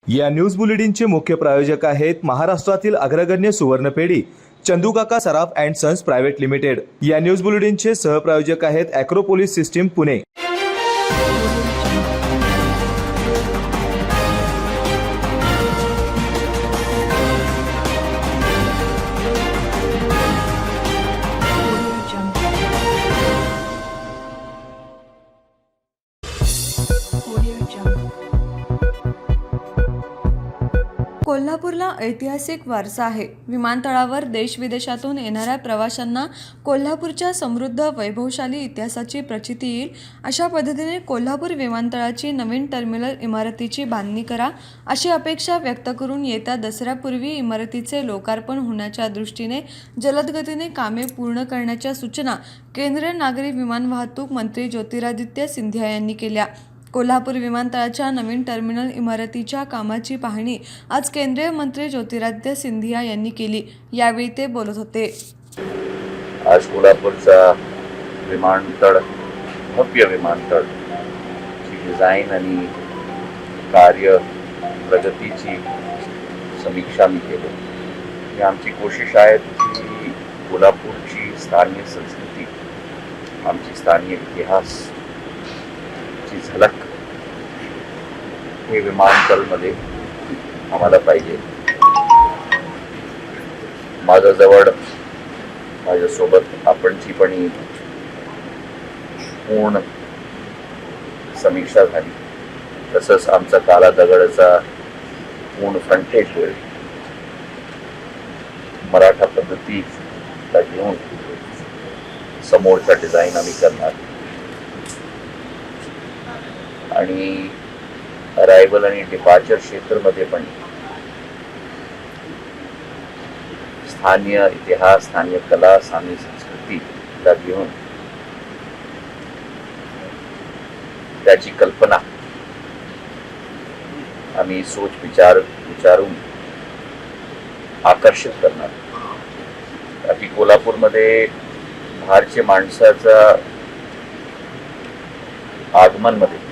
या न्यूज बुलेटिनचे मुख्य प्रायोजक आहेत महाराष्ट्रातील अग्रगण्य सुवर्णपेढी चंदूकाका सराफ अँड सन्स प्रायव्हेट लिमिटेड। या न्यूज बुलेटिनचे सहप्रायोजक आहेत ॲक्रोपोलिस सिस्टीम पुणे। कोल्हापूरला ऐतिहासिक वारसा आहे। विमानतळावर देश विदेशातून येणाऱ्या प्रवाशांना कोल्हापूरच्या समृद्ध वैभवशाली इतिहासाची प्रचिती येईल अशा पद्धतीने कोल्हापूर विमानतळाची नवीन टर्मिनल इमारतीची बांधणी करा अशी अपेक्षा व्यक्त करून येत्या दसऱ्यापूर्वी इमारतीचे लोकार्पण होण्याच्या दृष्टीने जलद गतीने कामे पूर्ण करण्याच्या सूचना केंद्रीय नागरी विमान वाहतूक मंत्री ज्योतिरादित्य सिंधिया यांनी केल्या। कोल्हापूर विमानतळाच्या नवीन टर्मिनल इमारतीच्या कामाची पाहणी आज केंद्रीय मंत्री ज्योतिरादित्य सिंधिया यांनी केली। यावेळी ते बोलत होते। आज कोल्हापूरचा विमानतळ भव्य विमानतळ ची डिझाईन आणि कार्य प्रगतीची समीक्षा मी केली। ही आमची कोशिश आहे की कोल्हापूरची स्थानिक संस्कृती, आमची स्थानिक इतिहास ची झलक हे विमानतळमध्ये आम्हाला पाहिजे। माझ्यासोबत आपणची पण ही पूर्ण समीक्षा झाली। तसंच आमचा काला दगडचा पूर्ण फ्रंटेज होईल, मराठा पद्धतीला घेऊन समोरचा डिझाईन आम्ही करणार आणि अरायवल आणि डिपार्चर क्षेत्रामध्ये पण स्थानीय इतिहास, स्थानीय कला, स्थानीय संस्कृतीला घेऊन त्याची कल्पना आम्ही विचारून आकर्षित करणार। की कोल्हापूरमध्ये बाहेरच्या माणसाचा आगमन मध्ये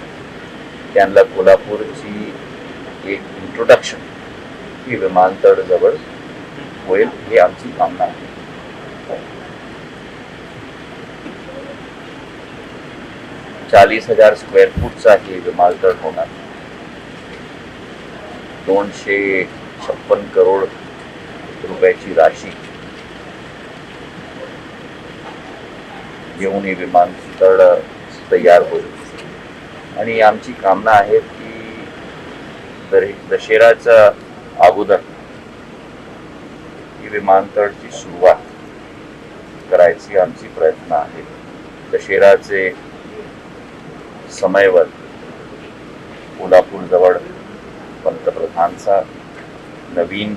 त्यांना कोल्हापूरची एक इंट्रोडक्शन ही विमानतळ जवळ होईल ही आमची कामना आहे। 40,000 स्क्वेअर फूटचा हे विमानतळ होणार। 256 करोड रुपयाची राशी घेऊन हे विमानतळ तयार होईल आणि आमची कामना आहे की दशेराचा अगोदर ही विमानतळची सुरुवात करायची आमची प्रयत्न आहे। दशेराचे समयवर कोल्हापूर जवळ पंतप्रधानचा नवीन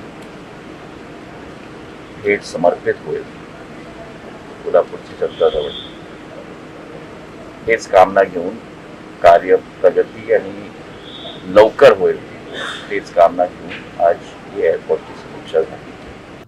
भेट समर्पित होईल कोल्हापूरची जनताजवळ। हेच कामना घेऊन कार्य प्रगती आणि लवकर होईल तेच कामना घेऊन आज ही एअरपोर्टची समीक्षा झाली।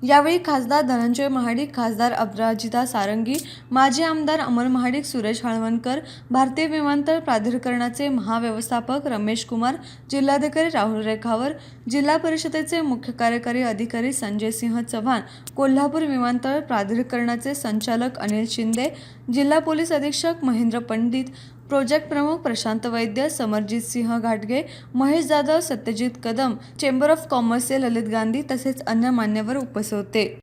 यावेळी खासदार धनंजय महाडिक, खासदार अपराजिता सारंगी, माजी आमदार अमर महाडिक, सुरेश हळवणकर, भारतीय विमानतळ प्राधिकरणाचे महाव्यवस्थापक रमेश कुमार, जिल्हाधिकारी राहुल रेखावर, जिल्हा परिषदेचे मुख्य कार्यकारी अधिकारी संजय सिंह चव्हाण, कोल्हापूर विमानतळ प्राधिकरणाचे संचालक अनिल शिंदे, जिल्हा पोलीस अधीक्षक महेंद्र पंडित, प्रोजेक्ट प्रमुख प्रशांत वैद्य, समरजित सिंह घाटगे, महेश जाधव, सत्यजित कदम, चेंबर ऑफ कॉमर्सचे ललित गांधी तसेच अन्य मान्यवर उपस्थित होते।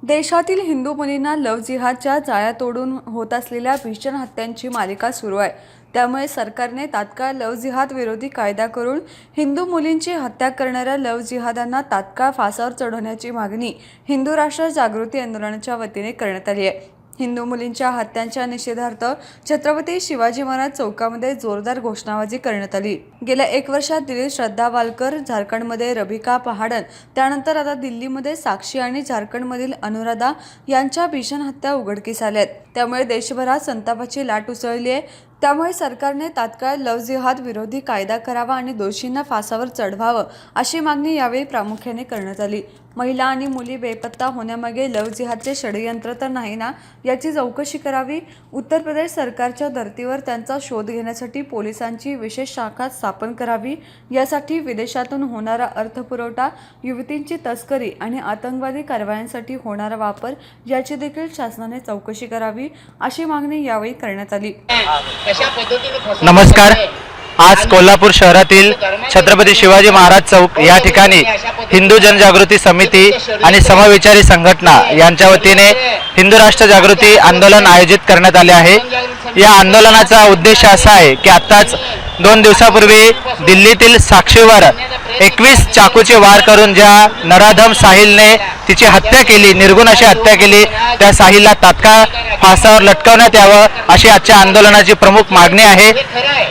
देशातील हिंदू मुलींना लव्ह जिहादच्या जाळ्या तोडून होत असलेल्या भीषण हत्यांची मालिका सुरू आहे। त्यामुळे सरकारने तात्काळ लव्ह जिहाद विरोधी कायदा करून हिंदू मुलींची हत्या करणाऱ्या लव्ह जिहाद्यांना तात्काळ फासावर चढवण्याची मागणी हिंदू राष्ट्र जागृती आंदोलनाच्या वतीने करण्यात आली आहे। हिंदू मुलींच्या हत्यांच्या निषेधार्थ छत्रपती शिवाजी महाराज चौकामध्ये जोरदार घोषणाबाजी करण्यात आली। गेल्या 1 वर्षात दिल्लीत श्रद्धा वालकर, झारखंडमध्ये रबिका पहाडन, त्यानंतर आता दिल्लीमध्ये साक्षी आणि झारखंडमधील अनुराधा यांच्या भीषण हत्या उघडकीस आल्यात। त्यामुळे देशभरात संतापाची लाट उसळली आहे। त्यामुळे सरकारने तात्काळ लव्ह जिहाद विरोधी कायदा करावा आणि दोषींना फासावर चढवावं अशी मागणी यावेळी प्रामुख्याने करण्यात आली। महिला आणि मुली बेपत्ता होण्यामागे लव्ह जिहादचे षडयंत्र तर नाही ना, याची चौकशी करावी। उत्तर प्रदेश सरकारच्या धर्तीवर त्यांचा शोध घेण्यासाठी पोलिसांची विशेष शाखा स्थापन करावी। यासाठी विदेशातून होणारा अर्थपुरवठा, युवतींची तस्करी आणि आतंकवादी कारवायांसाठी होणारा वापर याची देखील शासनाने चौकशी करावी अशी मागणी यावेळी करण्यात आली। नमस्कार। आज कोल्हापूर शहरातील छत्रपती शिवाजी महाराज चौक या ठिकाणी हिंदू जनजागृती समिती आणि समविचारी संघटना यांच्या वतीने हिंदू राष्ट्र जागृती आंदोलन आयोजित करण्यात आले आहे। या आंदोलनाचा उद्देश असा आहे की आत्ताच 2 दिवसापूर्वी दिल्लीतील साक्षीवर 21 चाकूचे वार करून ज्या नराधम साहिलने तिची हत्या केली, निर्गुण अशी हत्या केली, त्या साहिलला तात्काळ फासावर लटकवण्यात यावं अशी आजच्या आंदोलनाची प्रमुख मागणी आहे।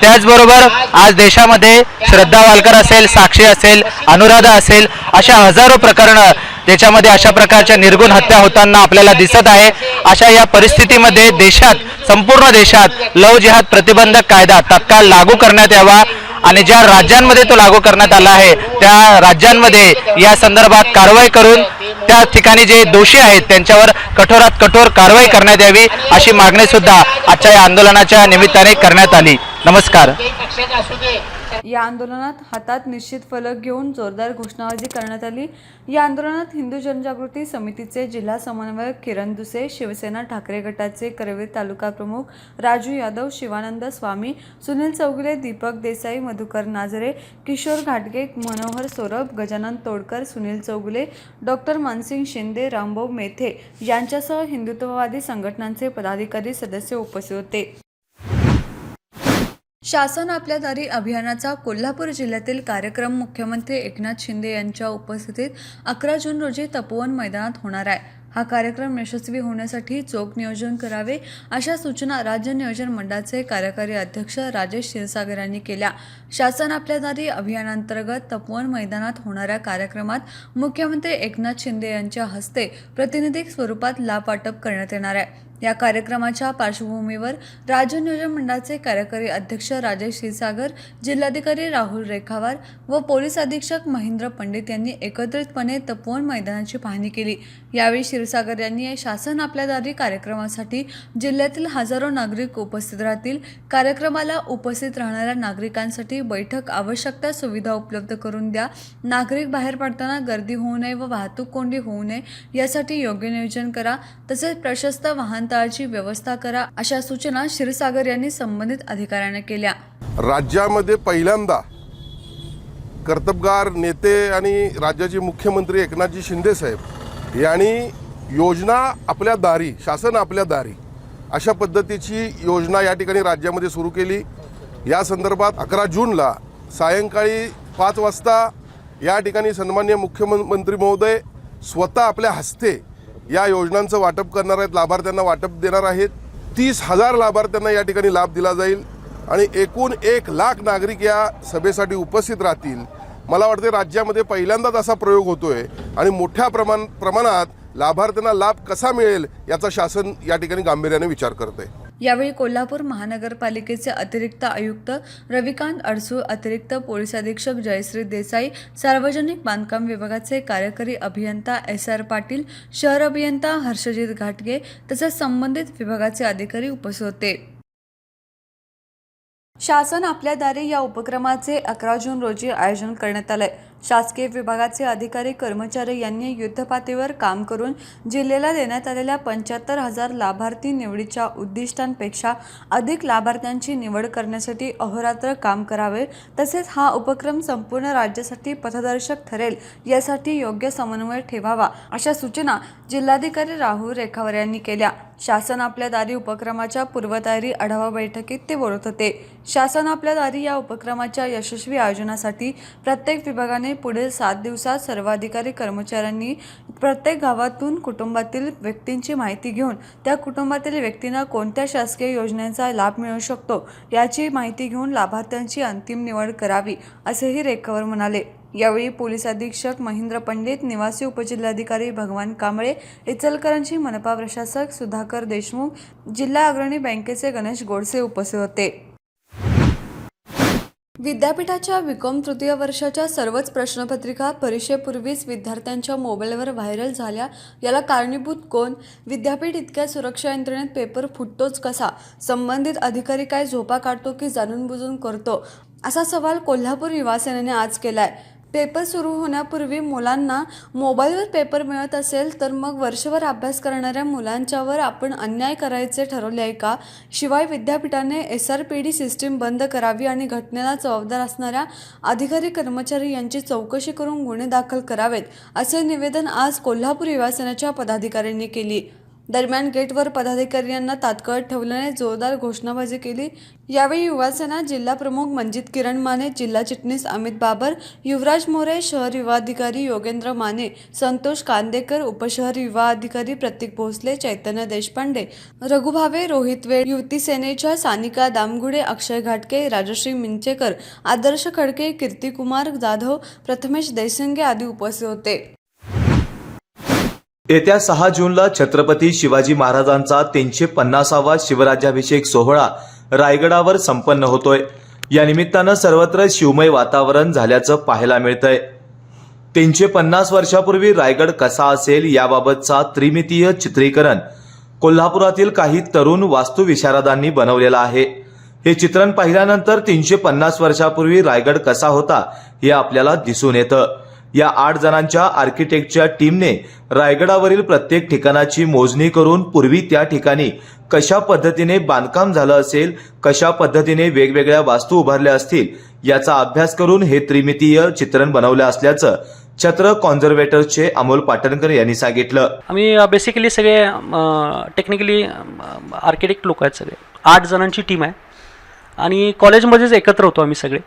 त्याचबरोबर आज देशामध्ये श्रद्धा वालकर असेल, साक्षी असेल, अनुराधा असेल, अशा हजारो प्रकरणं ज्याच्यामध्ये अशा प्रकारच्या निर्गुण हत्या होताना आपल्याला दिसत आहे। अशा या परिस्थितीमध्ये देशात, संपूर्ण देशात लव्ह जिहाद प्रतिबंधक कायदा तात्काळ लागू करण्यात यावा आणि ज्या राज्यांमध्ये तो लागू करण्यात आला आहे त्या राज्यांमध्ये या संदर्भात कारवाई करून त्या ठिकाणी जे दोषी आहेत त्यांच्यावर कठोरात कठोर कारवाई करण्यात यावी अशी मागणी सुद्धा आजच्या या आंदोलनाच्या निमित्ताने करण्यात आली। नमस्कार। या आंदोलनात हातात निश्चित फलक घेऊन जोरदार घोषणाबाजी करण्यात आली। या आंदोलनात हिंदू जनजागृती समितीचे जिल्हा समन्वयक किरण दुसे, शिवसेना ठाकरे गटाचे करवीर तालुका प्रमुख राजू यादव, शिवानंद स्वामी, सुनील चौगुले, दीपक देसाई, मधुकर नाझरे, किशोर घाटगे, मनोहर सोरब, गजानन तोडकर, सुनील चौगुले, डॉक्टर मानसिंग शिंदे, रामभाऊ मेथे यांच्यासह हिंदुत्ववादी संघटनांचे पदाधिकारी सदस्य उपस्थित होते। शासन आपल्या दारी अभियानाचा कोल्हापूर जिल्ह्यातील कार्यक्रम मुख्यमंत्री एकनाथ शिंदे यांच्या उपस्थितीत 11 जून रोजी तपोवन मैदानात होणार आहे। हा कार्यक्रम यशस्वी होण्यासाठी चोख नियोजन करावे अशा सूचना राज्य नियोजन मंडळाचे कार्यकारी अध्यक्ष राजेश क्षीरसागर यांनी केल्या। शासन आपल्या दारी अभियानांतर्गत तपोवन मैदानात होणाऱ्या कार्यक्रमात मुख्यमंत्री एकनाथ शिंदे यांच्या हस्ते प्रतिनिधी स्वरूपात लाभ वाटप करण्यात येणार आहे। या कार्यक्रमाच्या पार्श्वभूमीवर राज्य नियोजन मंडळाचे कार्यकारी अध्यक्ष राजेश क्षीरसागर, जिल्हाधिकारी राहुल रेखावार व पोलीस अधीक्षक महेंद्र पंडित यांनी एकत्रितपणे तपोवन मैदानाची पाहणी केली। यावेळी क्षीरसागर यांनी शासन आपल्या दारी कार्यक्रमासाठी जिल्ह्यातील हजारो नागरिक उपस्थित राहतील, कार्यक्रमाला उपस्थित राहणाऱ्या नागरिकांसाठी बैठक आवश्यक सुविधा उपलब्ध करून द्या, नागरिक बाहेर पडताना गर्दी होऊ नये व वाहतूक कोंडी होऊ नये यासाठी योग्य नियोजन करा, तसेच प्रशस्त वाहनतळाची व्यवस्था करा अशा सूचना क्षीरसागर यांनी संबंधित अधिकाऱ्यांना केल्या। राज्यामध्ये पहिल्यांदा कर्तबगार नेते आणि राज्याचे मुख्यमंत्री एकनाथजी शिंदे साहेब यांनी योजना आपल्या दारी, शासन आपल्या दारी अशा पद्धतीची योजना या ठिकाणी राज्यामध्ये सुरू केली। या संदर्भात 11 जूनला सायंकाळी 5 वाजता या ठिकाणी सन्माननीय मुख्यमंत्री महोदय स्वतः आपल्या हस्ते या योजनांचं वाटप करणार आहेत, लाभार्थ्यांना वाटप देणार आहेत। 30,000 लाभार्थ्यांना या ठिकाणी लाभ दिला जाईल आणि एकूण 1 लाख नागरिक या सभेसाठी उपस्थित राहतील। मला वाटते राज्यामध्ये पहिल्यांदाच असा प्रयोग होतोय आणि मोठ्या प्रमाणात लाभार्थ्यांना लाभ कसा मिळेल याचा शासन या ठिकाणी गांभीर्याने विचार करते। यावेळी कोल्हापूर महानगरपालिकेचे अतिरिक्त आयुक्त रविकांत अडसूळ, अतिरिक्त पोलीस अधीक्षक जयश्री देसाई, सार्वजनिक बांधकाम विभागाचे कार्यकारी अभियंता SR पाटील, शहर अभियंता हर्षजित घाटगे तसेच संबंधित विभागाचे अधिकारी उपस्थित होते। शासन आपल्या दारी या उपक्रमाचे 11 जून रोजी आयोजन करण्यात आले। शासकीय विभागाचे अधिकारी कर्मचारी यांनी युद्धपातळीवर काम करून जिल्ह्याला देण्यात आलेल्या 75,000 लाभार्थी निवडीच्या उद्दिष्टांपेक्षा अधिक लाभार्थ्यांची निवड करण्यासाठी अहोरात्र काम करावे, तसेच हा उपक्रम संपूर्ण राज्यासाठी पथदर्शक ठरेल यासाठी योग्य समन्वय ठेवावा अशा सूचना जिल्हाधिकारी राहुल रेखावार यांनी केल्या। शासन आपल्या दारी उपक्रमाच्या पूर्वतयारी आढावा बैठकीत ते बोलत होते। शासन आपल्या दारी या उपक्रमाच्या यशस्वी आयोजनासाठी प्रत्येक विभागाने पुढील 7 दिवसात सर्व अधिकारी कर्मचाऱ्यांनी प्रत्येक गावातून कुटुंबातील व्यक्तींची माहिती घेऊन त्या कुटुंबातील व्यक्तींना कोणत्या शासकीय योजनेचा लाभ मिळू शकतो याची माहिती घेऊन लाभार्थ्यांची अंतिम निवड करावी असेही रेखावार म्हणाले। यावेळी पोलीस अधीक्षक महेंद्र पंडित, निवासी उपजिल्हाधिकारी भगवान कांबळे, इचलकरंजी मनपा प्रशासक सुधाकर देशमुख, जिल्हा अग्रणी बँकेचे गणेश गोडसे उपस्थित होते. विद्यापीठाच्या बीकॉम तृतीय वर्षाच्या सर्वच प्रश्नपत्रिका परीक्षेपूर्वीच विद्यार्थ्यांच्या मोबाईलवर व्हायरल झाल्या. याला कारणीभूत कोण? विद्यापीठ इतक्या सुरक्षा यंत्रणेत पेपर फुटतोच कसा? संबंधित अधिकारी काय झोपा काढतो की जाणून बुजून करतो? असा सवाल कोल्हापूर युवा सेनेने आज केलाय. पेपर सुरू होण्यापूर्वी मुलांना मोबाईलवर पेपर मिळत असेल तर मग वर्षभर अभ्यास करणाऱ्या मुलांच्यावर आपण अन्याय करायचे ठरवले आहे का? शिवाय विद्यापीठाने SRPD सिस्टीम बंद करावी आणि घटनेला जबाबदार असणाऱ्या अधिकारी कर्मचारी यांची चौकशी करून गुन्हे दाखल करावेत, असे निवेदन आज कोल्हापूर युवा सेनेच्या पदाधिकाऱ्यांनी केली. दरम्यान गेटवर पदाधिकारी यांना तात्काळ ठेवल्याने जोरदार घोषणाबाजी केली. यावेळी युवासेना जिल्हा प्रमुख मंजित किरण माने, जिल्हा चिटणीस अमित बाबर, युवराज मोरे, शहर युवा अधिकारी योगेंद्र माने, संतोष कांदेकर, उपशहर युवा अधिकारी प्रतीक भोसले, चैतन्य देशपांडे, रघु भावे, रोहित वेळ, युवती सेनेच्या सानिका दामगुडे, अक्षय घाटके, राजश्री मिंचेकर, आदर्श खडके, कीर्तिकुमार जाधव, प्रथमेश देसिंगे आदी उपस्थित होते. येत्या 6 जूनला छत्रपती शिवाजी महाराजांचा 350वा शिवराज्याभिषेक सोहळा रायगडावर संपन्न होतोय. या निमित्तानं सर्वत्र शिवमय वातावरण झाल्याचं पाहायला मिळतंय. 350 वर्षापूर्वी रायगड कसा असेल याबाबतचा त्रिमितीय चित्रीकरण कोल्हापुरातील काही तरुण वास्तुविशारदांनी बनवलेलं आहे. हे चित्रण पाहिल्यानंतर 350 वर्षापूर्वी रायगड कसा होता हे आपल्याला दिसून येतं. या 8 जणांच्या आर्किटेक्टच्या टीमने रायगडावरील प्रत्येक ठिकाणाची मोजणी करून पूर्वी त्या ठिकाणी कशा पद्धतीने बांधकाम झालं असेल, कशा पद्धतीने वेगवेगळ्या वास्तू उभारल्या असतील याचा अभ्यास करून हे त्रिमितीय चित्रण बनवलं असल्याचं छत्र कॉन्झर्वेटरचे अमोल पाटणकर यांनी सांगितलं. आम्ही बेसिकली सगळे टेक्निकली आर्किटेक्ट लोक आहेत. सगळे 8 जणांची टीम आहे आणि कॉलेजमध्येच एकत्र होतो आम्ही सगळे.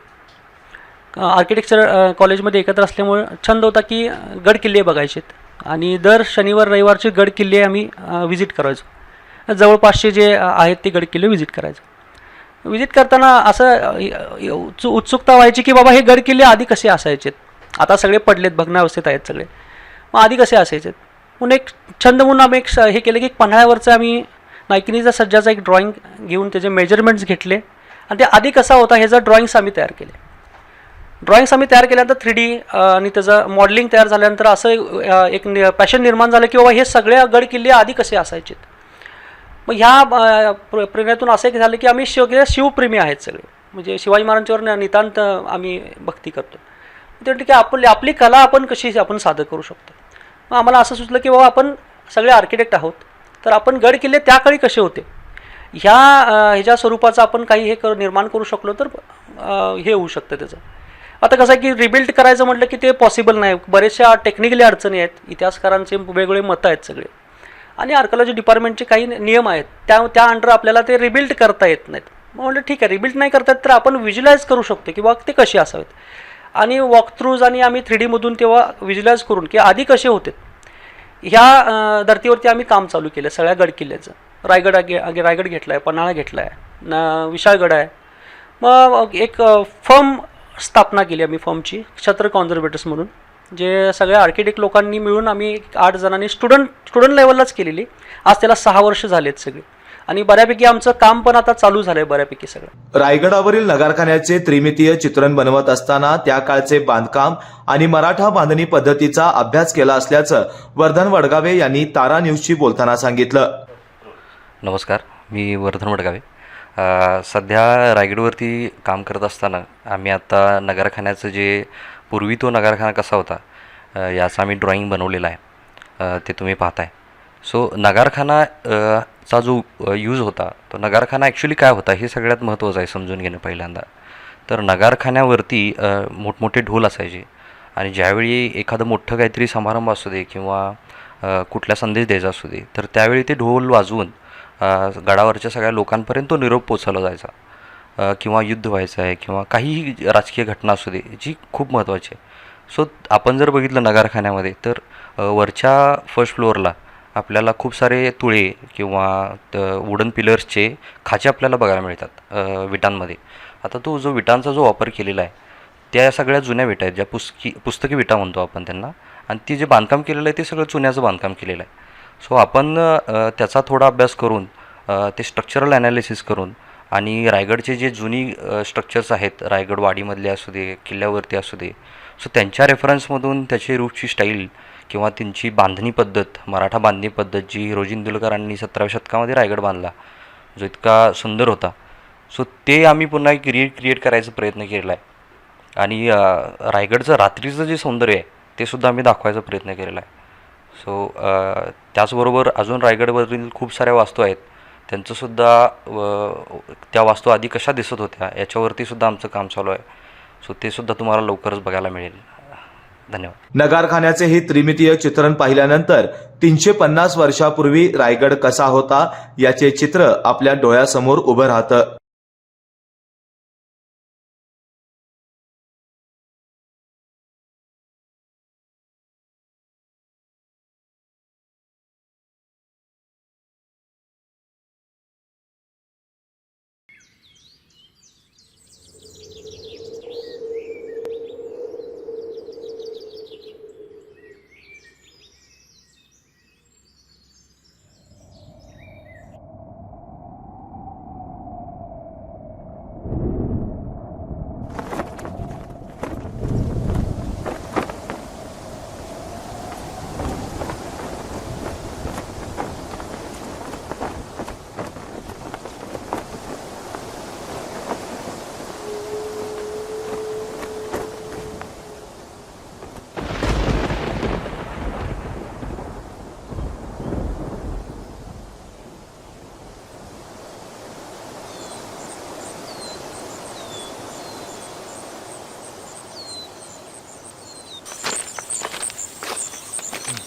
आर्किटेक्चर कॉलेजमध्ये एकत्र असल्यामुळे छंद होता की गड किल्ले बघायचेत आणि दर शनिवार रविवारचे गड किल्ले आम्ही व्हिजिट करायचो. जवळपासचे जे आहेत ते गड किल्ले व्हिजिट करायचो. व्हिजिट करताना असं उत्सुकता व्हायची की बाबा हे गड किल्ले आधी कसे असायचेत. आता सगळे पडलेत, भग्नावस्थेत आहेत सगळे, मग आधी कसे असायचेत. म्हणून एक छंद म्हणून आम्ही हे केलं की पन्हाळ्यावरचं आम्ही नायकिनीचा सज्जाचा एक ड्रॉइंग घेऊन त्याचे मेजरमेंट्स घेतले आणि ते आधी कसा होता ह्याचा ड्रॉइंग्स आम्ही तयार केले. ड्रॉइंग्स आम्ही तयार केल्यानंतर 3D आणि त्याचं मॉडेलिंग तयार झाल्यानंतर असं एक पॅशन निर्माण झालं की बाबा हे सगळे गड किल्ले आधी कसे असायचे. मग ह्या प्रेरणेतून असं एक झालं की आम्ही शिवप्रेमी आहेत सगळे, म्हणजे शिवाजी महाराजांच्यावर नितांत आम्ही भक्ती करतो. ते ठीक आहे, आपली कला आपण कशी आपण सादर करू शकतो. मग आम्हाला असं सुचलं की बाबा आपण सगळे आर्किटेक्ट आहोत तर आपण गड किल्ले त्या काळी कसे होते ह्याच्या स्वरूपाचं आपण काही हे निर्माण करू शकलो तर हे होऊ शकतं त्याचं. आता कसं आहे की रिबिल्ड करायचं म्हटलं की ते पॉसिबल नाही. बरेचशा टेक्निकली अडचणी आहेत, इतिहासकारांचे वेगवेगळे मतं आहेत सगळे आणि आर्किओलॉजी डिपार्टमेंटचे काही नियम आहेत त्या अंडर आपल्याला ते रिबिल्ड करता येत नाहीत. मग म्हटलं ठीक आहे, रिबिल्ड नाही करता येत तर आपण व्हिज्युलाइज करू शकतो की बा ते कसे असावेत. आणि वॉकथ्रूज आणि आम्ही 3Dमधून तेव्हा व्हिज्युलाइज करून की आधी कसे होते ह्या धर्तीवरती आम्ही काम चालू केलं सगळ्या गड किल्ल्याचं. रायगड घेतला आहे, पन्हाळा घेतला आहे, विशाळगड आहे. मग एक फर्म स्थापना केली आम्ही फर्मची, छत्र कॉन्झर्वेटर्स म्हणून, जे सगळ्या आर्किटेक्ट लोकांनी मिळून आम्ही 8 जणांनी स्टुडंट लेवललाच केलेली. आज त्याला 6 वर्ष झालेत सगळे आणि बऱ्यापैकी आमचं काम पण आता चालू झालंय बऱ्यापैकी सगळं. रायगडावरील नगारखान्याचे त्रिमितीय चित्रण बनवत असताना त्या काळचे बांधकाम आणि मराठा बांधणी पद्धतीचा अभ्यास केला असल्याचं वर्धन वडगावे यांनी तारा न्यूजशी बोलताना सांगितलं. नमस्कार, मी वर्धन वडगावे. सध्या रायगडवरती काम करत असताना आम्ही आता नगारखान्याचं जे पूर्वी तो नगारखाना कसा होता याचा आम्ही ड्रॉइंग बनवलेला आहे, ते तुम्ही पाहताय. सो नगारखाना चा जो यूज होता तो नगारखाना ॲक्च्युली काय होता हे सगळ्यात महत्त्वाचं आहे समजून घेणं. पहिल्यांदा तर नगारखान्यावरती मोठमोठे ढोल असायचे आणि ज्यावेळी एखादं मोठं काहीतरी समारंभ असू दे किंवा कुठला संदेश द्यायचा असू दे तर त्यावेळी ते ढोल वाजवून गडावरच्या सगळ्या लोकांपर्यंत तो निरोप पोचवला जायचा. किंवा युद्ध व्हायचं आहे किंवा काहीही राजकीय घटना असू दे जी खूप महत्त्वाची आहे. सो आपण जर बघितलं नगारखान्यामध्ये तर वरच्या फर्स्ट फ्लोअरला आपल्याला खूप सारे तुळे किंवा वुडन पिलर्सचे खाचे आपल्याला बघायला मिळतात विटांमध्ये. आता तो जो विटांचा जो वापर केलेला आहे त्या सगळ्या जुन्या विटा आहेत, ज्या पुस्तकी विटा म्हणतो आपण त्यांना, आणि ती जे बांधकाम केलेलं आहे ते सगळं चुन्याचं बांधकाम केलेलं आहे. सो आपण त्याचा थोडा अभ्यास करून ते स्ट्रक्चरल ॲनालिसिस करून आणि रायगडचे जे जुनी स्ट्रक्चर्स आहेत, रायगड वाडीमधले असू दे, किल्ल्यावरती असू दे, सो त्यांच्या रेफरन्समधून त्याची रूटची स्टाईल किंवा त्यांची बांधणी पद्धत, मराठा बांधणी पद्धत जी हिरोजी इंदुलकरांनी 17व्या शतकामध्ये रायगड बांधला, जो इतका सुंदर होता, सो ते आम्ही पुन्हा एक क्रिएट करायचा प्रयत्न केलेला आहे. आणि रायगडचं रात्रीचं जे सौंदर्य आहे ते सुद्धा आम्ही दाखवायचा प्रयत्न केलेला आहे. सो त्याचबरोबर अजून रायगडवरील खूप साऱ्या वास्तू आहेत, त्यांचंसुद्धा त्या वास्तू आधी कशा दिसत होत्या याच्यावरती सुद्धा आमचं काम चालू आहे. सो ते सुद्धा तुम्हाला लवकरच बघायला मिळेल. धन्यवाद. नगारखान्याचे हे त्रिमितीय चित्रण पाहिल्यानंतर 350 वर्षापूर्वी रायगड कसा होता याचे चित्र आपल्या डोळ्यासमोर उभं राहतं.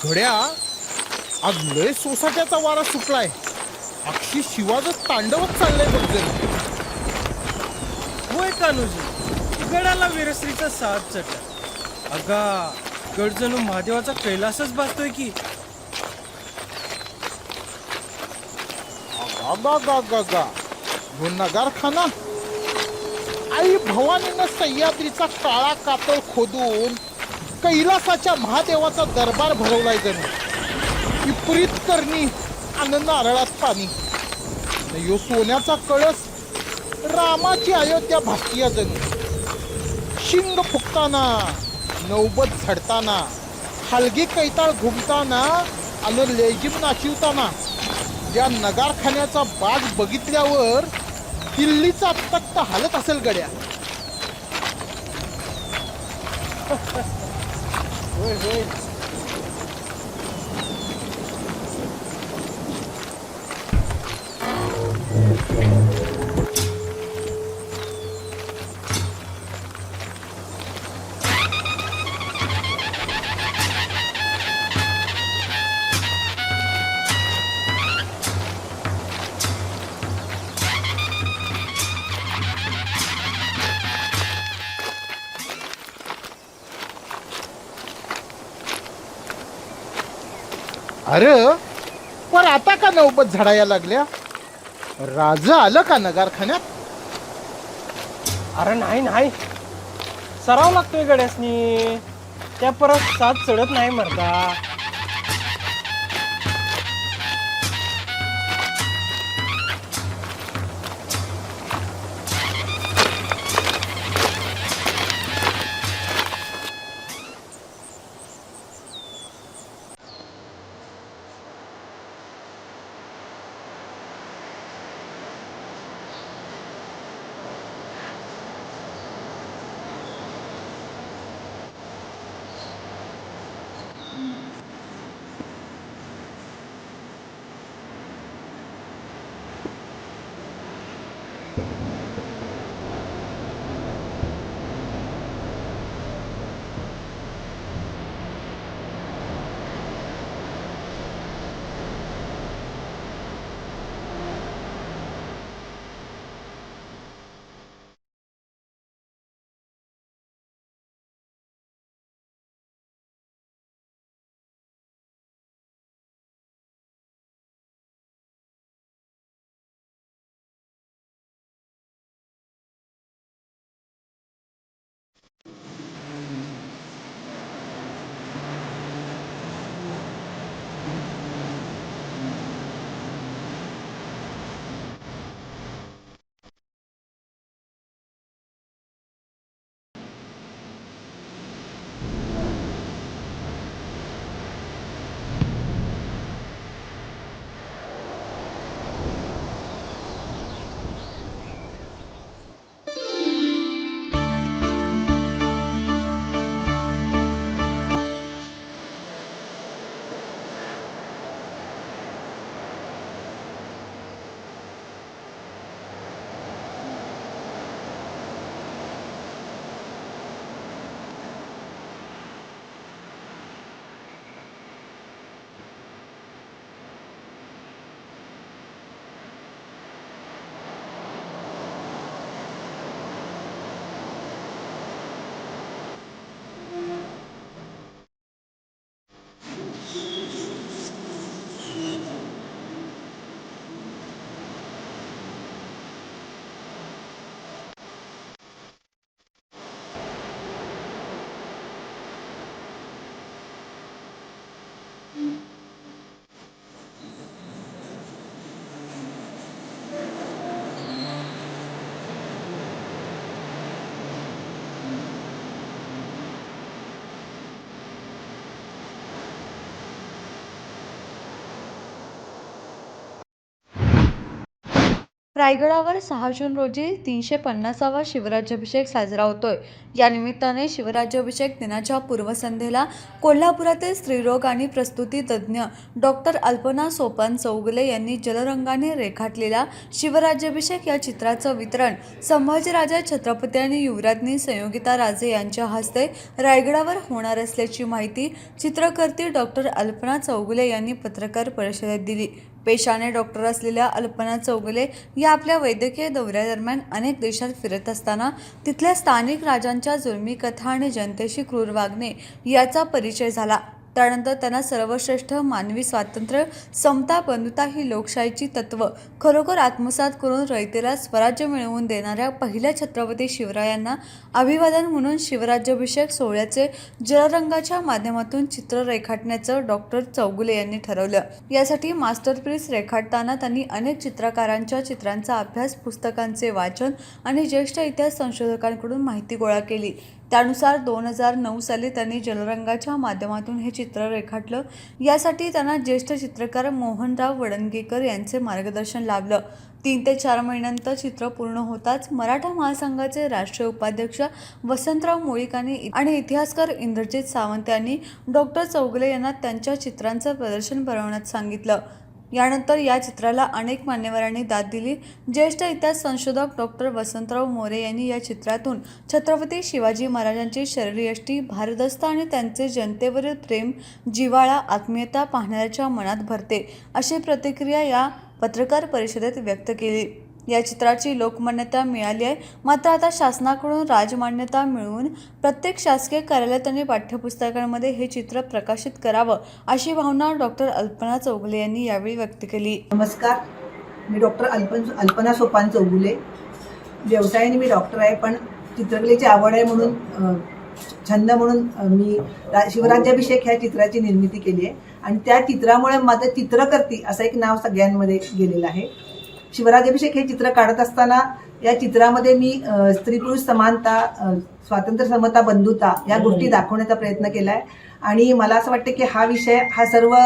घड्या आज लय सोसाट्याचा वारा सुटलाय. अक्षी शिवाजच तांडवच चाललंय बघ जरी. होय कान्होजी, गडाला वीरश्रीचा साथ चटा. अगा, गड जणू महादेवाचा कैलासच भासतोय की. गा हो नगारखाना. आई भवानीनं सह्याद्रीचा काळा कातळ खोदून कैलासाच्या महादेवाचा दरबार भरवलाय जणू. विपरीत करणी आणि नारळात पाणी. यो सोन्याचा कळस रामाची अयोध्या भासतीया जणू. शिंग फुकताना, नौबत झडताना, हलगी कैताळ घुमताना आणि लेझिम नाचिवताना या नगारखान्याचा बाग बघितल्यावर दिल्लीचा तख्त हालत असेल गड्या. होय होय. अरे पण आता का नौबत झडायला लागल्या? राज आलं का नगारखान्यात? अरे नाही, सराव लागतोय गड्यासनी. त्या परत साथ चढत नाही मरदा. रायगडावर 6 जून रोजी 350वा शिवराज्याभिषेक साजरा होतोय. या निमित्ताने शिवराज्याभिषेक दिनाच्या पूर्वसंध्येला कोल्हापुरातील स्त्रीरोग आणि प्रसूती तज्ज्ञ डॉक्टर अल्पना सोपान चौगुले यांनी जलरंगाने रेखाटलेल्या शिवराज्याभिषेक या चित्राचं वितरण संभाजीराजे छत्रपती आणि युवराज्ञी संयोगिता राजे यांच्या हस्ते रायगडावर होणार असल्याची माहिती चित्रकर्ती डॉक्टर अल्पना चौगुले यांनी पत्रकार परिषदेत दिली. पेशाने डॉक्टर असलेल्या अल्पना चौगुले या आपल्या वैद्यकीय दौऱ्यादरम्यान अनेक देशात फिरत असताना तिथल्या स्थानिक राजांच्या जुलमी कथा आणि जनतेशी क्रूर वागणे याचा परिचय झाला. त्यानंतर त्यांना सर्वश्रेष्ठ मानवी स्वातंत्र्य, समता, बंधुता ही लोकशाहीची तत्त्व खरोखर आत्मसात करून रयतेला स्वराज्य मिळवून देणाऱ्या पहिल्या छत्रपती शिवरायांना अभिवादन म्हणून शिवराज्याभिषेक सोहळ्याचे जलरंगाच्या माध्यमातून चित्र रेखाटण्याचं डॉक्टर चौगुले यांनी ठरवलं. यासाठी मास्टरपीस रेखाटताना त्यांनी अनेक चित्रकारांच्या चित्रांचा अभ्यास, पुस्तकांचे वाचन आणि ज्येष्ठ इतिहास संशोधकांकडून माहिती गोळा केली. त्यानुसार 2009 साली त्यांनी जलरंगाच्या माध्यमातून हे चित्र रेखाटलं. यासाठी त्यांना ज्येष्ठ चित्रकार मोहनराव वडणगेकर यांचे मार्गदर्शन लाभलं. 3 ते 4 महिन्यानंतर चित्र पूर्ण होताच मराठा महासंघाचे राष्ट्रीय उपाध्यक्ष वसंतराव मोळीक आणि इतिहासकार इंद्रजित सावंत यांनी डॉक्टर चौगुले यांना त्यांच्या चित्रांचं प्रदर्शन भरवण्यास सांगितलं. यानंतर या चित्राला अनेक मान्यवरांनी दाद दिली. ज्येष्ठ इतिहास संशोधक डॉक्टर वसंतराव मोरे यांनी या चित्रातून छत्रपती शिवाजी महाराजांची शरीरयष्टी, भारदस्त आणि त्यांचे जनतेवरील प्रेम, जिव्हाळा, आत्मीयता पाहणाऱ्याच्या मनात भरते अशी प्रतिक्रिया या पत्रकार परिषदेत व्यक्त केली. या चित्राची लोकमान्यता मिळाली आहे, मात्र आता शासनाकडून राजमान्यता मिळवून प्रत्येक शासकीय कार्यालयात आणि पाठ्यपुस्तकांमध्ये हे चित्र प्रकाशित करावं अशी भावना डॉक्टर अल्पना चौगुले यांनी यावेळी व्यक्त केली. नमस्कार, मी डॉक्टर अल्पना सोपान चौगुले. व्यवसायाने मी डॉक्टर आहे, पण चित्रकलेची आवड आहे म्हणून छंद म्हणून मी शिवराज्याभिषेक ह्या चित्राची निर्मिती केली आहे आणि त्या चित्रामुळे माझं चित्रकर्ती असं एक नाव सगळ्यांमध्ये गेलेलं आहे. शिवराज्याभिषेक हे चित्र काढत असताना या चित्रामध्ये मी स्त्री पुरुष समानता, स्वातंत्र्य, समता, बंधुता या गोष्टी दाखवण्याचा प्रयत्न केला आहे आणि मला असं वाटतं की हा विषय हा सर्व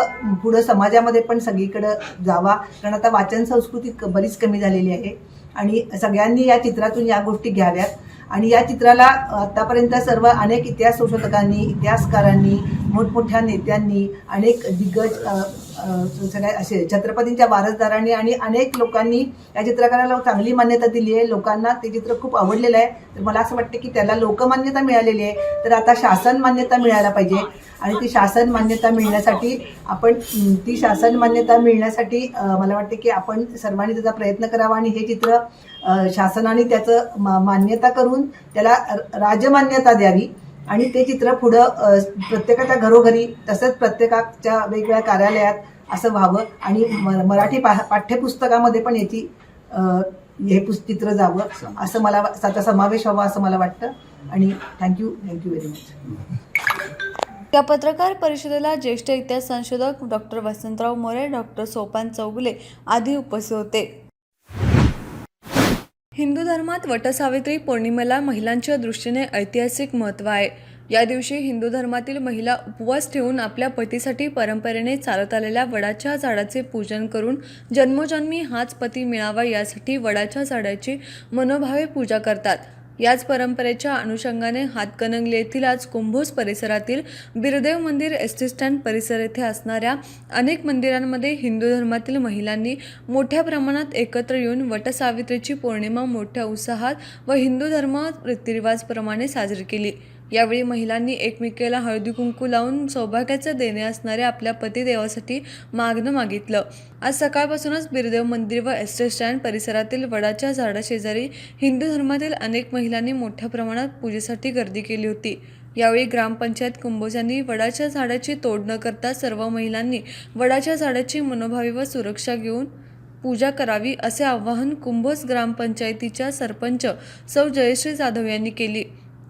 पुढं समाजामध्ये पण सगळीकडे जावा, कारण आता वाचन संस्कृती बरीच कमी झालेली आहे आणि सगळ्यांनी या चित्रातून या गोष्टी घ्याव्यात. आणि या चित्राला आतापर्यंत सर्व अनेक इतिहास संशोधकांनी, इतिहासकारांनी, मोठमोठ्या नेत्यांनी, अनेक दिग्गज सगळ्या असे छत्रपतींच्या वारसदारांनी आणि अनेक लोकांनी या चित्रकाराला चांगली मान्यता दिली आहे. लोकांना ते चित्र खूप आवडलेलं आहे. तर मला असं वाटतं की त्याला लोकमान्यता मिळालेली आहे, तर आता शासन मान्यता मिळायला पाहिजे आणि ती शासन मान्यता मिळण्यासाठी मला वाटते की आपण सर्वांनी त्याचा प्रयत्न करावा आणि हे चित्र शासनाने त्याचं मान्यता करून त्याला राजमान्यता द्यावी आणि ते चित्र पुढं प्रत्येकाच्या घरोघरी तसंच प्रत्येकाच्या वेगवेगळ्या कार्यालयात असं व्हावं आणि मराठी पाठ्यपुस्तकामध्ये पण याची हे चित्र जावं असं मला त्याचा समावेश व्हावा असं मला वाटतं आणि थँक्यू व्हेरी मच. या पत्रकार परिषदेला ज्येष्ठ इतिहास संशोधक डॉक्टर वसंतराव मोरे, डॉक्टर सोपान चौगुले आदी उपस्थित होते. हिंदू धर्मात वटसावित्री पौर्णिमेला महिलांच्या दृष्टीने ऐतिहासिक महत्त्व आहे. या दिवशी हिंदू धर्मातील महिला उपवास ठेवून आपल्या पतीसाठी परंपरेने चालत आलेल्या वडाच्या झाडाचे पूजन करून जन्मोजन्मी हाच पती मिळावा यासाठी वडाच्या झाडाची मनोभावे पूजा करतात. याच परंपरेच्या अनुषंगाने हातकणंगले येथील आज कुंभोज परिसरातील बिरदेव मंदिर, एसटी स्टँड परिसर येथे असणाऱ्या अनेक मंदिरांमध्ये हिंदू धर्मातील महिलांनी मोठ्या प्रमाणात एकत्र येऊन वटसावित्रीची पौर्णिमा मोठ्या उत्साहात व हिंदू धर्म रीतिरिवाजप्रमाणे साजरी केली. यावेळी महिलांनी एकमेकीला हळदी कुंकू लावून सौभाग्याचं देणे असणाऱ्या आपल्या पतिदेवासाठी मागणं मागितलं. आज सकाळपासूनच बिरदेव मंदिर व एसटी स्टँड परिसरातील वडाच्या झाडाशेजारी हिंदू धर्मातील अनेक महिलांनी मोठ्या प्रमाणात पूजेसाठी गर्दी केली होती. यावेळी ग्रामपंचायत कुंभोज यांनी वडाच्या झाडाची तोड न करता सर्व महिलांनी वडाच्या झाडाची मनोभावे व सुरक्षा घेऊन पूजा करावी असे आवाहन कुंभोज ग्रामपंचायतीच्या सरपंच सौ जयश्री जाधव यांनी केली.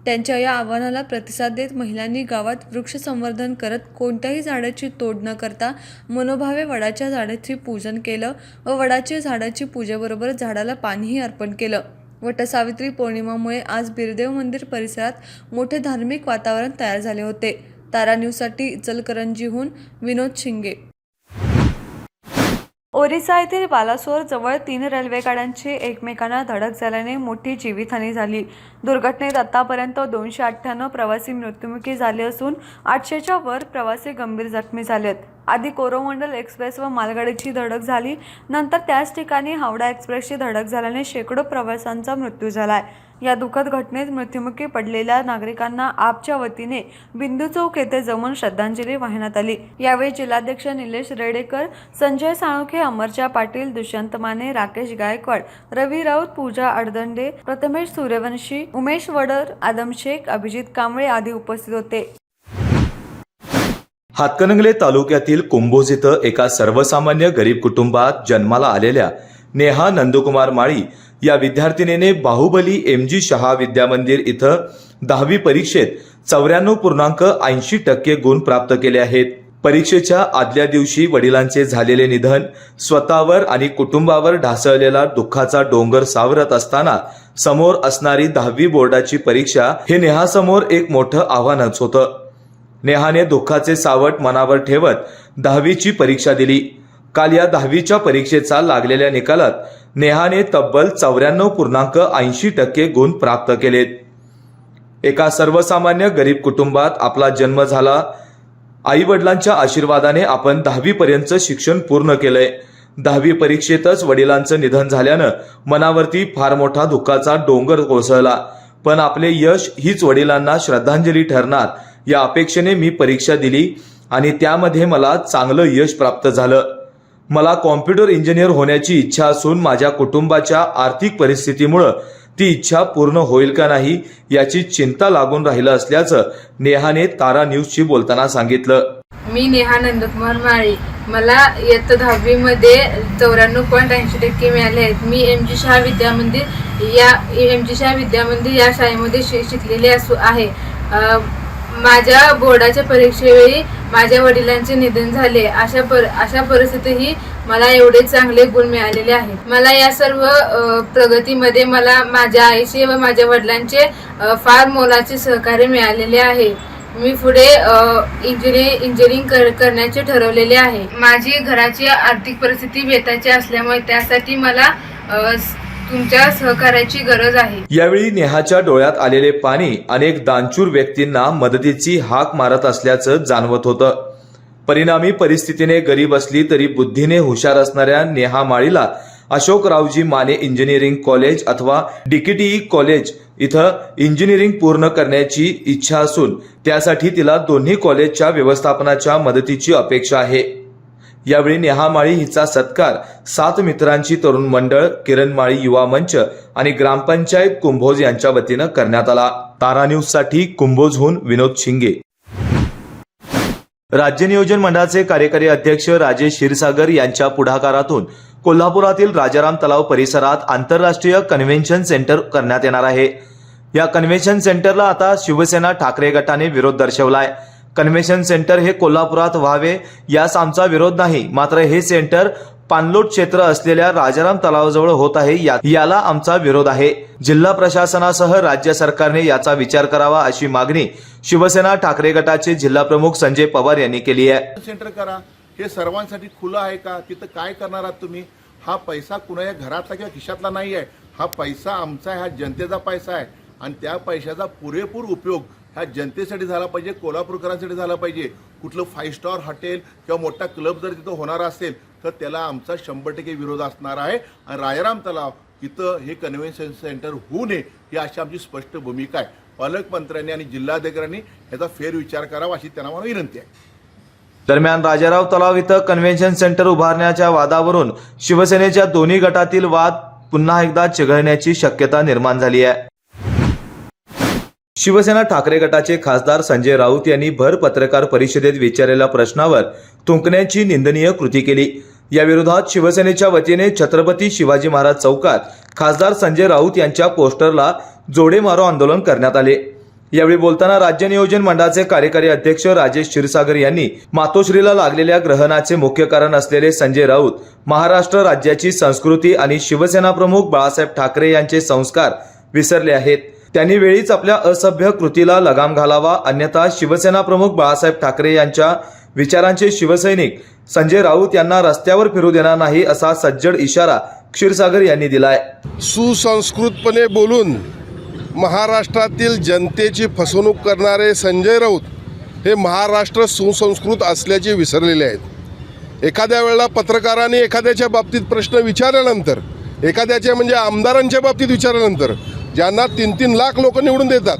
त्यांच्या या आवाहनाला प्रतिसाद देत महिलांनी गावात वृक्ष संवर्धन करत कोणत्याही झाडाची तोड न करता मनोभावे वडाच्या झाडाचे पूजन केलं व वडाच्या झाडाची पूजेबरोबर झाडाला पाणीही अर्पण केलं. वटसावित्री पौर्णिमामुळे आज बिरदेव मंदिर परिसरात मोठे धार्मिक वातावरण तयार झाले होते. तारा न्यूजसाठी इचलकरंजीहून विनोद शिंगे. ओरिसा येथील बालासोर जवळ 3 रेल्वे गाड्यांची एकमेकांना धडक झाल्याने मोठी जीवितहानी झाली. दुर्घटनेत आतापर्यंत 298 प्रवासी मृत्युमुखी झाले असून 800च्या वर प्रवासी गंभीर जखमी झालेत. आधी कोरोमंडल एक्सप्रेस व मालगाडीची धडक झाली, नंतर त्याच ठिकाणी हावडा एक्सप्रेसची धडक झाल्याने शेकडो प्रवाशांचा मृत्यू झालाय. या दुःखद घटनेत मृत्युमुखी पडलेल्या नागरिकांना आपच्या वतीने बिंदू चौक येथे जमून श्रद्धांजली वाहण्यात आली. यावेळी जिल्हाध्यक्ष निलेश रेडेकर, संजय साळुंखे, अमरच्या पाटील, दुष्यंत माने, राकेश गायकवाड, रवी राऊत, पूजा अडदंडे, प्रथमेश सूर्यवंशी, उमेश वडर, आदम शेख, अभिजित कांबळे आदी उपस्थित होते. हातकणंगले तालुक्यातील कुंभोज इथं एका सर्वसामान्य गरीब कुटुंबात जन्माला आलेल्या नेहा नंदकुमार माळी या विद्यार्थिनीने बाहुबली MG शहा विद्यामंदिर इथं 10वी परीक्षेत 94.80% गुण प्राप्त केले आहेत. परीक्षेच्या आदल्या दिवशी वडिलांचे झालेले निधन स्वतःवर आणि कुटुंबावर ढासळलेला दुःखाचा डोंगर सावरत असताना समोर असणारी 10वी बोर्डाची परीक्षा हे नेहासमोर एक मोठं आव्हानच होतं. नेहाने दुःखाचे सावट मनावर ठेवत 10वीची परीक्षा दिली. काल या 10वीच्या परीक्षेचा लागलेल्या निकालात नेहाने तब्बल 94.80% गुण प्राप्त केलेत. एका सर्वसामान्य गरीब कुटुंबात आपला जन्म झाला. आई वडिलांच्या आशीर्वादाने आपण 10वी पर्यंतचं शिक्षण पूर्ण केलंय. 10वी परीक्षेतच वडिलांचं निधन झाल्यानं मनावरती फार मोठा दुःखाचा डोंगर कोसळला. पण आपले यश हीच वडिलांना श्रद्धांजली ठरणार या अपेक्षेने मी परीक्षा दिली आणि त्यामध्ये मला चांगलं यश प्राप्त झालं. मला कॉम्प्युटर इंजिनियर होण्याची इच्छा असून माझ्या कुटुंबाच्या आर्थिक परिस्थितीमुळे ती इच्छा पूर्ण होईल का नाही याची चिंता लागून राहिलं असल्याचं नेहाने तारा न्यूजशी बोलताना सांगितलं. मी नेहा नंदकुमार माळी. मला इयत्ता 10वी मध्ये 94.80% मिळाले आहेत. मी MG शहा विद्यामंदिर या शाळेमध्ये शिकलेले आहे. माझ्या बोर्डाच्या परीक्षेवेळी माझ्या वडिलांचे निधन झाले. अशा परिस्थितीतही मला एवढे चांगले गुण मिळालेले आहेत. मला या सर्व प्रगतीमध्ये मला माझ्या आईचे व माझ्या वडिलांचे फार मोलाचे सहकार्य मिळालेले आहे. मी पुढे इंजिनिअरिंग करण्याचे ठरवलेले आहे. माझी घराची आर्थिक परिस्थिती बेताची असल्यामुळे त्यासाठी मला तुमच्या सहकार्याची गरज आहे. यावेळी नेहाच्या डोळ्यात आलेले पाणी अनेक दानशूर व्यक्तींना मदतीची हाक मारत असल्याचं जाणवत होतं. परिणामी परिस्थितीने गरीब असली तरी बुद्धीने हुशार असणाऱ्या नेहा माळीला अशोकरावजी माने इंजिनिअरिंग कॉलेज अथवा DKTE कॉलेज इथं इंजिनिअरिंग पूर्ण करण्याची इच्छा असून त्यासाठी तिला दोन्ही कॉलेजच्या व्यवस्थापनाच्या मदतीची अपेक्षा आहे. यावेळी नेहा माळी हिचा सत्कार 7 मित्रांची तरुण मंडळ, किरण माळी युवा मंच आणि ग्रामपंचायत कुंभोज यांच्या वतीनं करण्यात आला. तारा न्यूजसाठी कुंभोजहून विनोद शिंगे. राज्य नियोजन मंडळाचे कार्यकारी अध्यक्ष राजेश क्षीरसागर यांच्या पुढाकारातून कोल्हापुरातील राजाराम तलाव परिसरात आंतरराष्ट्रीय कन्व्हेन्शन सेंटर करण्यात येणार आहे. या कन्व्हेन्शन सेंटरला आता शिवसेना ठाकरे गटाने विरोध दर्शवलाय. कन्व्हेन्शन सेंटर हे कोल्हापुरात व्हावे यास आमचा विरोध नाही, मात्र हे सेंटर पाणलोट क्षेत्र असलेल्या राजाराम तलावाजवळ होत आहे याला आमचा विरोध आहे. जिल्हा प्रशासनासह राज्य सरकारने याचा विचार करावा अशी मागणी शिवसेना ठाकरे गटाचे जिल्हा प्रमुख संजय पवार यांनी केली आहे. सेंटर करा, हे सर्वांसाठी खुलं आहे का? तिथं काय करणार आहात तुम्ही? हा पैसा कुणाच्या घरातला किंवा खिशातला नाही आहे. हा पैसा आमचा आहे, हा जनतेचा पैसा आहे आणि त्या पैशाचा पुरेपूर उपयोग ह्या जनतेसाठी झाला पाहिजे, कोल्हापूरकरांसाठी झाला पाहिजे. कुठलं 5 स्टार हॉटेल किंवा मोठा क्लब जर तिथं होणार असेल तर त्याला आमचा 100% विरोध असणार आहे. आणि राजाराम तलाव इथं हे कन्व्हेन्शन सेंटर होऊ नये ही अशी आमची स्पष्ट भूमिका आहे. पालकमंत्र्यांनी आणि जिल्हाधिकाऱ्यांनी याचा फेरविचार करावा अशी त्यांना मला विनंती आहे. दरम्यान राजाराम तलाव इथं कन्व्हेन्शन सेंटर उभारण्याच्या वादावरून शिवसेनेच्या दोन्ही गटातील वाद पुन्हा एकदा चिघळण्याची शक्यता निर्माण झाली आहे. शिवसेना ठाकरे गटाचे खासदार संजय राऊत यांनी भर पत्रकार परिषदेत विचारलेल्या प्रश्नावर थुंकण्याची निंदनीय कृती केली. या विरोधात शिवसेनेच्या वतीने छत्रपती शिवाजी महाराज चौकात खासदार संजय राऊत यांच्या पोस्टरला जोडे मारो आंदोलन करण्यात आले. यावेळी बोलताना राज्य नियोजन मंडळाचे कार्यकारी अध्यक्ष राजेश क्षीरसागर यांनी मातोश्रीला लागलेल्या ग्रहणाचे मुख्य कारण असलेले संजय राऊत महाराष्ट्र राज्याची संस्कृती आणि शिवसेना प्रमुख बाळासाहेब ठाकरे यांचे संस्कार विसरले आहेत. त्यांनी वेळीच आपल्या असभ्य कृतीला लगाम घालावा, अन्यथा शिवसेना प्रमुख बाळासाहेब ठाकरे यांच्या विचारांचे शिवसैनिक संजय राऊत यांना रस्त्यावर फिरू देणार नाही असा सज्जड इशारा क्षीरसागर यांनी दिलाय. सुसंस्कृतपणे बोलून महाराष्ट्रातील जनतेची फसवणूक करणारे संजय राऊत हे महाराष्ट्र सुसंस्कृत असल्याचे विसरलेले आहेत. एखाद्या वेळेला पत्रकारांनी एखाद्याच्या बाबतीत प्रश्न विचारल्यानंतर, एखाद्याच्या म्हणजे आमदारांच्या बाबतीत विचारल्यानंतर, ज्यांना 3-3 लाख लोक निवडून देतात,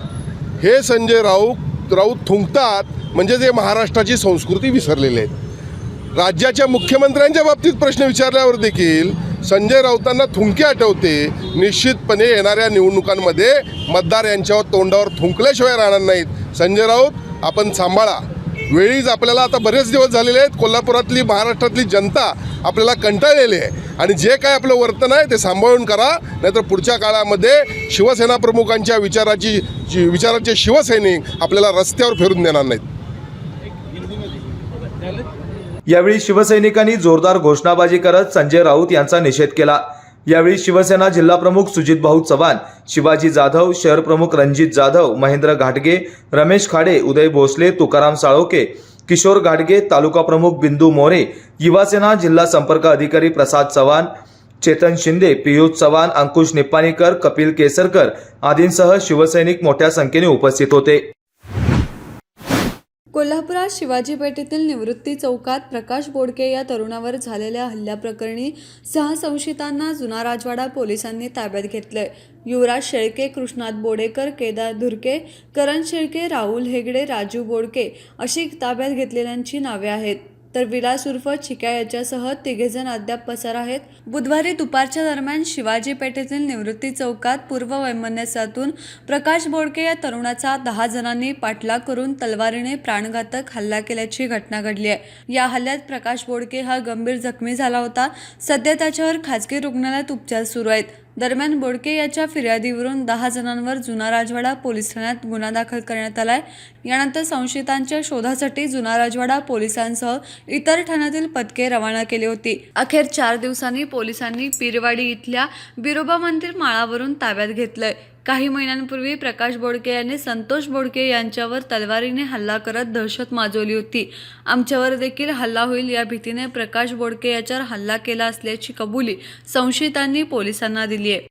हे संजय राऊत थुंकतात म्हणजे ते महाराष्ट्राची संस्कृती विसरलेले आहेत. राज्याच्या मुख्यमंत्र्यांच्या बाबतीत प्रश्न विचारल्यावर देखील संजय राऊतांना थुंकी आठवते. निश्चितपणे येणाऱ्या निवडणुकांमध्ये मतदार यांच्यावर तोंडावर थुंकल्याशिवाय राहणार नाहीत. संजय राऊत, आपण सांभाळा. वेळीच आपल्याला आता बरेच दिवस झालेले आहेत. कोल्हापुरातली, महाराष्ट्रातली जनता आपल्याला कंटाळलेली आहे आणि जे काय आपलं वर्तन आहे ते सांभाळून करा, नाहीतर पुढच्या काळामध्ये शिवसेना प्रमुखांच्या विचाराचे शिवसैनिक आपल्याला रस्त्यावर फिरून देणार नाहीत. यावेळी शिवसैनिकांनी जोरदार घोषणाबाजी करत संजय राऊत यांचा निषेध केला. यावेळी शिवसेना जिल्हाप्रमुख सुजितभाऊ चव्हाण, शिवाजी जाधव, शहर प्रमुख रणजित जाधव, महेंद्र घाटगे, रमेश खाडे, उदय भोसले, तुकाराम साळोके, किशोर घाटगे, तालुका प्रमुख बिंदू मोरे, युवासेना जिल्हा संपर्क अधिकारी प्रसाद चव्हाण, चेतन शिंदे, पियुष चव्हाण, अंकुश निप्पाणीकर, कपिल केसरकर आदींसह शिवसैनिक मोठ्या संख्येने उपस्थित होते. कोल्हापुरात शिवाजी पेठेतील निवृत्ती चौकात प्रकाश बोडके या तरुणावर झालेल्या हल्ल्याप्रकरणी 6 संशयितांना जुना राजवाडा पोलिसांनी ताब्यात घेतलंय. युवराज शेळके, कृष्णात बोडेकर, केदार धुरके, करण शेळके, राहुल हेगडे, राजू बोडके अशी ताब्यात घेतलेल्यांची नावे आहेत. तर विलास उर्फ चिक्या याच्यासह 3 जण अद्याप पसार आहेत. बुधवारी दुपारच्या दरम्यान शिवाजी पेठेतील निवृत्ती चौकात पूर्व वैमनस्यातून प्रकाश बोडके या तरुणाचा 10 जणांनी पाठलाग करून तलवारीने प्राणघातक हल्ला केल्याची घटना घडली आहे. या हल्ल्यात प्रकाश बोडके हा गंभीर जखमी झाला होता. सध्या त्याच्यावर खासगी रुग्णालयात उपचार सुरू आहेत. दरम्यान बोडके याच्या फिर्यादीवरून 10 जणांवर जुना राजवाडा पोलीस ठाण्यात गुन्हा दाखल करण्यात आलाय. यानंतर संशयितांच्या शोधासाठी जुना राजवाडा पोलिसांसह इतर ठाण्यातील पथके रवाना केली होती. अखेर 4 दिवसांनी पोलिसांनी पीरवाडी इथल्या बिरोबा मंदिर माळावरून ताब्यात घेतलंय. काही महिन्यांपूर्वी प्रकाश बोडके यांनी संतोष बोडके यांच्यावर तलवारीने हल्ला करत दहशत माजवली होती. आमच्यावर देखील हल्ला होईल या भीतीने प्रकाश बोडके याच्यावर हल्ला केला असल्याची कबुली संशयितांनी पोलिसांना दिली आहे.